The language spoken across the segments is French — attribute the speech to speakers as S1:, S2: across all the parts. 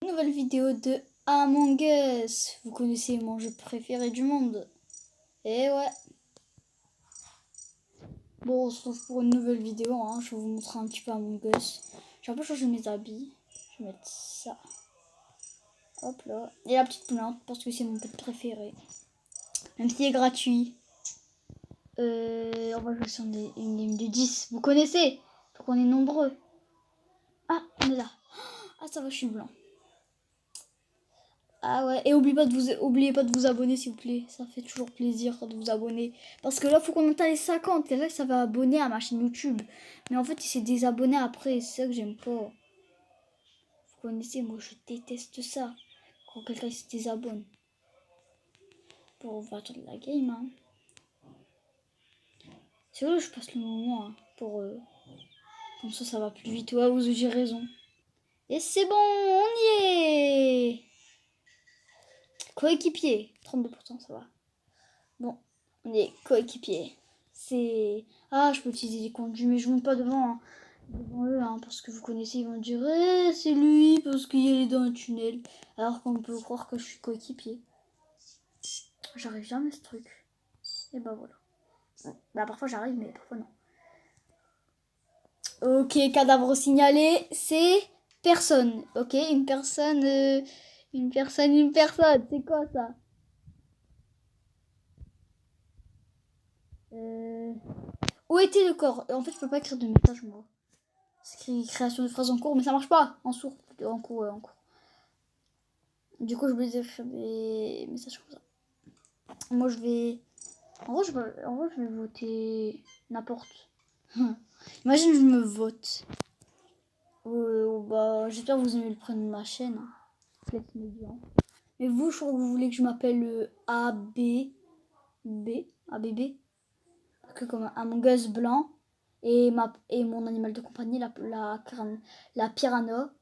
S1: Nouvelle vidéo de Among Us. Vous connaissez mon jeu préféré du monde. Et ouais. Bon, on se retrouve pour une nouvelle vidéo. Je vais vous montrer un petit peu Among Us. J'ai un peu changé mes habits. Je vais mettre ça. Hop là. Et la petite plante parce que c'est mon pet préféré. Même s'il est gratuit. On va jouer sur une game de 10. Vous connaissez. Faut qu'on est nombreux. Ah, on est là. Ah, ça va, je suis blanc. Ah ouais, et oubliez pas de vous abonner s'il vous plaît. Ça fait toujours plaisir de vous abonner. Parce que là, faut qu'on atteigne les 50. Quelqu'un ça va abonner à ma chaîne YouTube. Mais en fait, il s'est désabonné après. C'est ça que j'aime pas. Vous connaissez, moi je déteste ça. Quand quelqu'un se désabonne. Bon, on va attendre la game. C'est vrai, je passe le moment. Pour, comme ça va plus vite. Ouais, vous avez raison. Et c'est bon, on y est. Coéquipier. 32%, ça va. Bon, on est coéquipier. C'est... Ah, je peux utiliser les conduits, mais je ne monte pas devant eux, parce que vous connaissez, ils vont dire c'est lui, parce qu'il est dans un tunnel. Alors qu'on peut croire que je suis coéquipier. J'arrive jamais à ce truc. Et bah voilà. Bah parfois j'arrive, mais parfois non. Ok, cadavre signalé, c'est personne. Ok, une personne, une personne. C'est quoi ça? Où était le corps? En fait, je peux pas écrire de message, moi. C'est création de phrases en cours, mais ça marche pas. En sourd, plutôt. En cours, ouais, en cours. Du coup, je vais écrire des messages comme ça. Moi, je vais... En vrai, je vais voter n'importe. Imagine, je me vote. Bah, j'espère que vous aimez le prénom de ma chaîne. Flex Media. Mais vous, je crois que vous voulez que je m'appelle ABB. Que comme Among Us blanc. Et mon animal de compagnie, la piranha.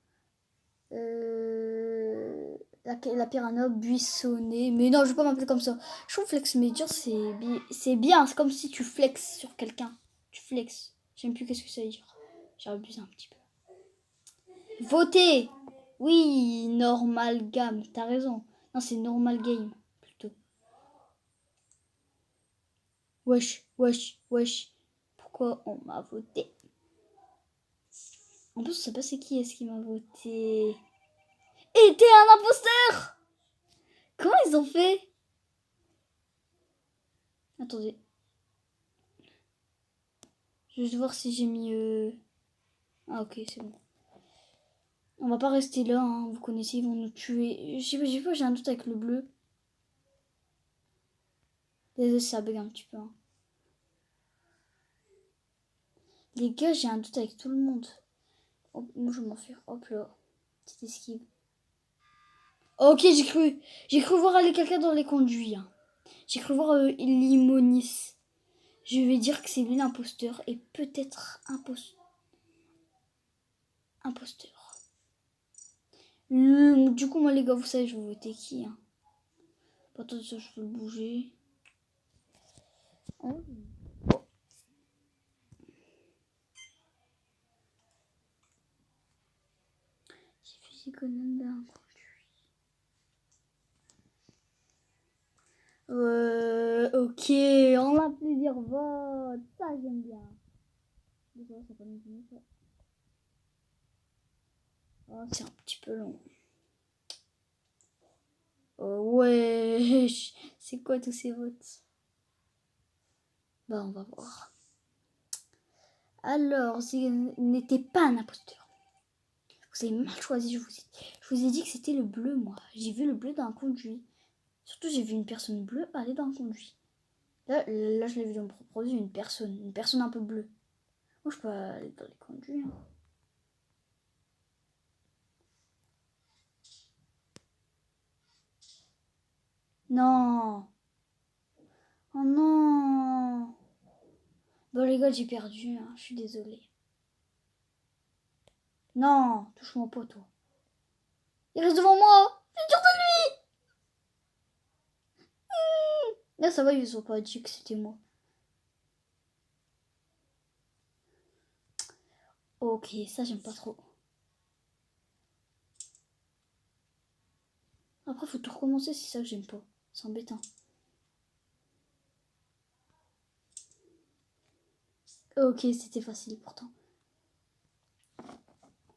S1: La piranha buissonnée. Mais non, je vais pas m'appeler comme ça. Je trouve flex média, c'est bien. C'est comme si tu flexes sur quelqu'un. Tu flexes. J'aime plus qu'est-ce que ça veut dire. J'ai abusé un petit peu. Voter. Oui, normal gamme. T'as raison. Non, c'est normal game plutôt. Wesh, wesh, wesh. Pourquoi on m'a voté? En plus, je sais pas c'est qui est-ce qui m'a voté. Et t'es un imposteur! Comment ils ont fait? Attendez. Je vais voir si j'ai mis... Ah ok, c'est bon. On va pas rester là, vous connaissez, ils vont nous tuer. Je sais pas, j'ai un doute avec le bleu. Désolé, ça bug un petit peu. Les gars, j'ai un doute avec tout le monde. Hop, moi, je vais m'en faire. Hop là. Petite esquive. Ok, j'ai cru voir aller quelqu'un dans les conduits. J'ai cru voir Limonis. Je vais dire que c'est lui l'imposteur et peut-être imposteur. Du coup, moi, les gars, vous savez, je vais voter qui Attends, ça, je peux le bouger. Oh. J'ai fait d'un ok, on a plusieurs votes. Ça, j'aime bien. Désolé, ça pas nous ça. Oh, c'est un petit peu long. Oh, ouais, c'est quoi tous ces votes? Bah, on va voir. Alors, il n'était pas un imposteur. Vous avez mal choisi, je vous ai dit que c'était le bleu, moi. J'ai vu le bleu dans un conduit. Surtout, j'ai vu une personne bleue aller dans un conduit. Là je l'ai vu dans mon propre yeux, une personne un peu bleue. Moi, je peux aller dans les conduits. Non. Oh non. Bon, les gars, j'ai perdu. Je suis désolée. Non, touche-moi pas, toi. Il reste devant moi. C'est dur de lui. Là, ça va, ils ont pas dit que c'était moi. Ok, ça, j'aime pas trop. Après, faut tout recommencer, c'est ça que j'aime pas. C'est embêtant. Ok, c'était facile pourtant.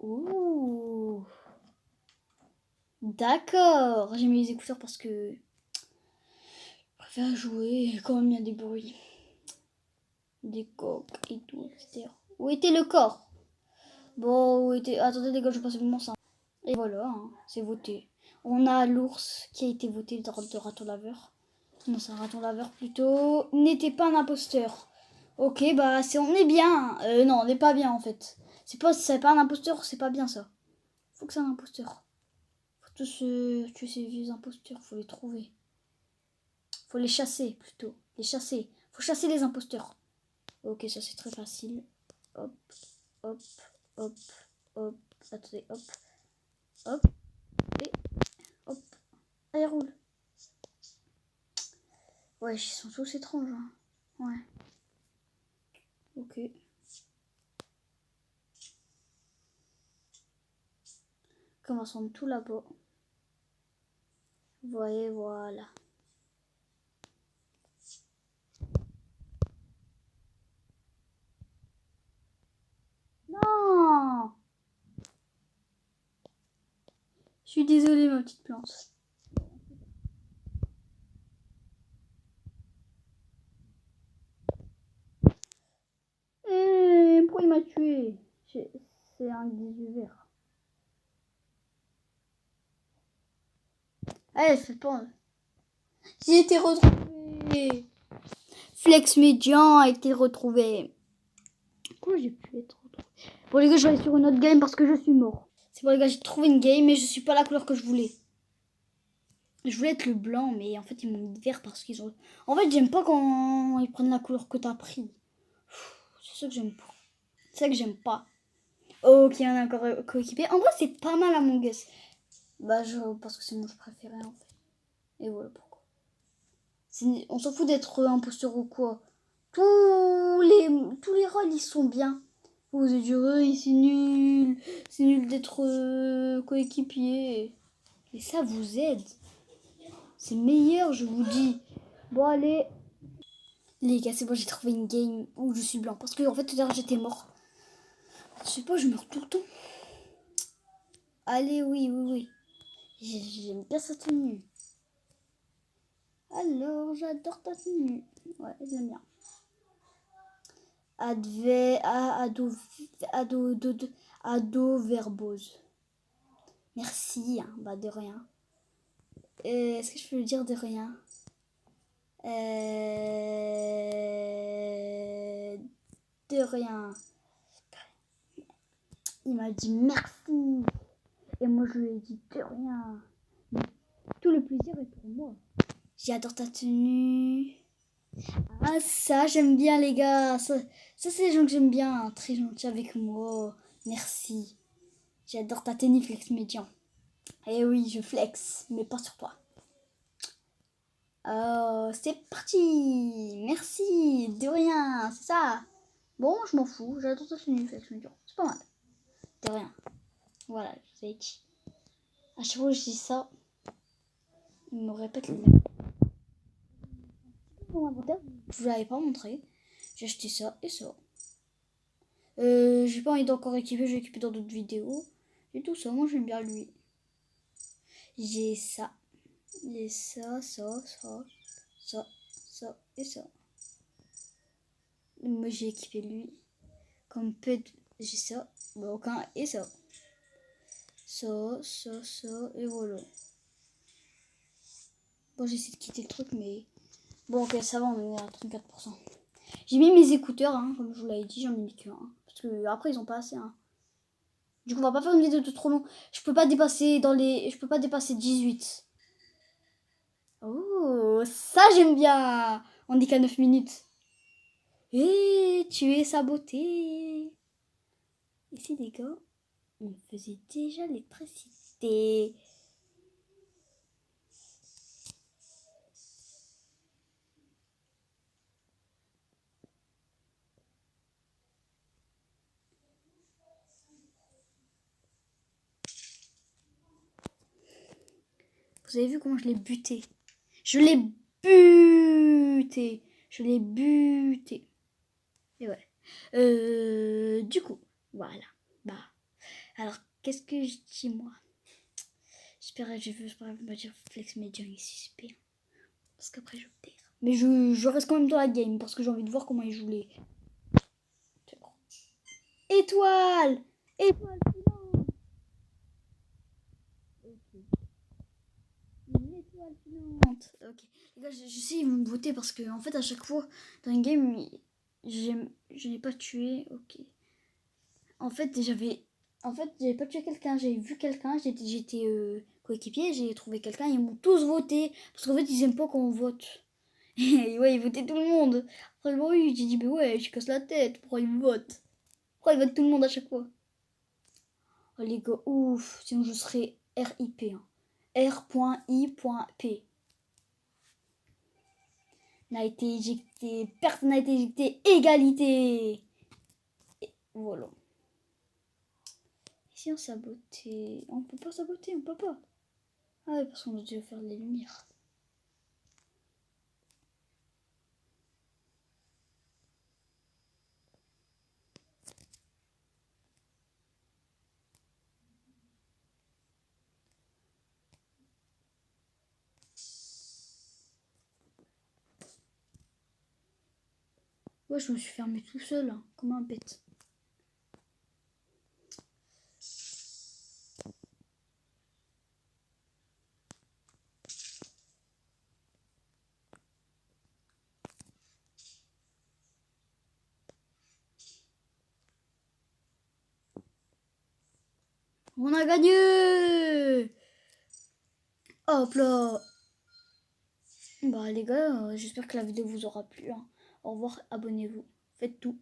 S1: Ouh. D'accord. J'ai mis les écouteurs parce que je préfère jouer quand même il y a des bruits. Des coques et tout, etc. Où était le corps? Bon, où était... Attendez les gars, je passe mon sang. Et voilà, hein, c'est voté. On a l'ours qui a été voté de raton laveur. Non, c'est un raton laveur plutôt. N'était pas un imposteur. Ok, bah on est bien. Non, on n'est pas bien en fait. C'est pas un imposteur, c'est pas bien ça. Faut que c'est un imposteur. Faut tous tuer ces vieux imposteurs, faut les trouver. Faut les chasser plutôt. Les chasser. Faut chasser les imposteurs. Ok, ça c'est très facile. Hop, hop, hop, hop. Attendez, hop, hop, et hop. Allez, roule. Ouais, ils sont tous étranges. Hein. Ouais. Ok. Commençons tout là-bas. Vous voyez, voilà. Non! Je suis désolée, ma petite plante. Pourquoi il m'a tué? C'est un 18 vert. Allez, c'est pas. J'ai été retrouvé. Flex médian a été retrouvé. Pourquoi j'ai pu être retrouvé? Bon les gars, je vais aller sur une autre game parce que je suis mort. C'est bon les gars, j'ai trouvé une game mais je suis pas la couleur que je voulais. Je voulais être le blanc mais en fait ils m'ont mis vert parce qu'ils ont... En fait j'aime pas quand ils prennent la couleur que t'as pris. C'est ça que j'aime pas. C'est ça que j'aime pas. Ok, on a encore coéquipé. En vrai c'est pas mal Among Us. Bah parce que c'est mon jeu préféré en fait. Et voilà pourquoi. On s'en fout d'être imposteur ou quoi. Tous les rôles, ils sont bien. Vous êtes heureux, c'est nul. C'est nul d'être coéquipier. Et ça vous aide. C'est meilleur, je vous dis. Bon, allez. Les gars, c'est bon, j'ai trouvé une game où je suis blanc. Parce que, en fait, tout à l'heure, j'étais mort. Je sais pas, je meurs tout le temps. Allez, oui, oui, oui. J'aime bien sa tenue. Alors, j'adore ta tenue. Ouais, j'aime bien. Ado verbose. Merci, hein, bah de rien. Est-ce que je peux lui dire de rien? De rien. Il m'a dit merci. Et moi je lui ai dit de rien. Tout le plaisir est pour moi. J'adore ta tenue. Ah ça j'aime bien les gars. Ça c'est les gens que j'aime bien. Hein. Très gentils avec moi. Merci. J'adore ta tenue flex médian. Eh oui je flex. Mais pas sur toi. Oh, c'est parti. Merci. De rien. C'est ça. Bon, je m'en fous. J'adore ta tenue flex médian. C'est pas mal. De rien. Voilà, je vous ai dit. À chaque fois que je dis ça, il me répète le même. Mon inventaire, je vous l'avais pas montré. J'ai acheté ça et ça. J'ai pas envie d'encore équiper, je vais équiper dans d'autres vidéos. Et tout ça, moi j'aime bien lui. J'ai ça. J'ai ça, ça, ça, ça, ça et ça. Moi j'ai équipé lui. Comme pet, j'ai ça. Bah, aucun et ça. Ça, ça, ça et voilà. Bon, j'essaie de quitter le truc, mais... Bon, ok, ça va, on est à 34%. J'ai mis mes écouteurs, hein, comme je vous l'avais dit, j'en ai mis qu'un. Hein, parce que après, ils ont pas assez. Hein. Du coup, on va pas faire une vidéo de trop long. Je peux pas dépasser 18. Oh, ça j'aime bien. On dit qu'à 9 minutes. Et tu es saboté. Ici, les gars, on faisait déjà l'électricité. Vous avez vu comment je l'ai buté? Je l'ai buté. Je l'ai buté. Et ouais. Du coup, voilà. Bah. Alors, qu'est-ce que je dis, moi? J'espère me dire Flex Major est suspect. Parce qu'après, je perds. Mais je reste quand même dans la game parce que j'ai envie de voir comment il joue les. Étoile! Étoile filante! Ok. Une étoile filante! Ok. Les gars, je sais, ils vont me voter parce que, en fait, à chaque fois, dans une game, je n'ai pas tué. Ok. En fait, j'avais pas tué quelqu'un, j'avais vu quelqu'un, j'étais coéquipier, j'ai trouvé quelqu'un, ils m'ont tous voté. Parce qu'en fait, ils aiment pas quand on vote. Et ouais, ils votaient tout le monde. Après, bon, oui, j'ai dit, mais ouais, je casse la tête, pourquoi ils me votent? Pourquoi ils votent tout le monde à chaque fois? Oh les gars, ouf, sinon je serais RIP. Hein. R.I.P. N'a été éjecté, personne n'a été éjecté, égalité. Et voilà. Et si on sabotait, on peut pas saboter, on peut pas. Ah ouais, parce qu'on a dû faire les lumières. Ouais, je me suis fermé tout seul, hein, comme un bête. On a gagné! Hop là! Bah les gars, j'espère que la vidéo vous aura plu. Hein. Au revoir, abonnez-vous. Faites tout.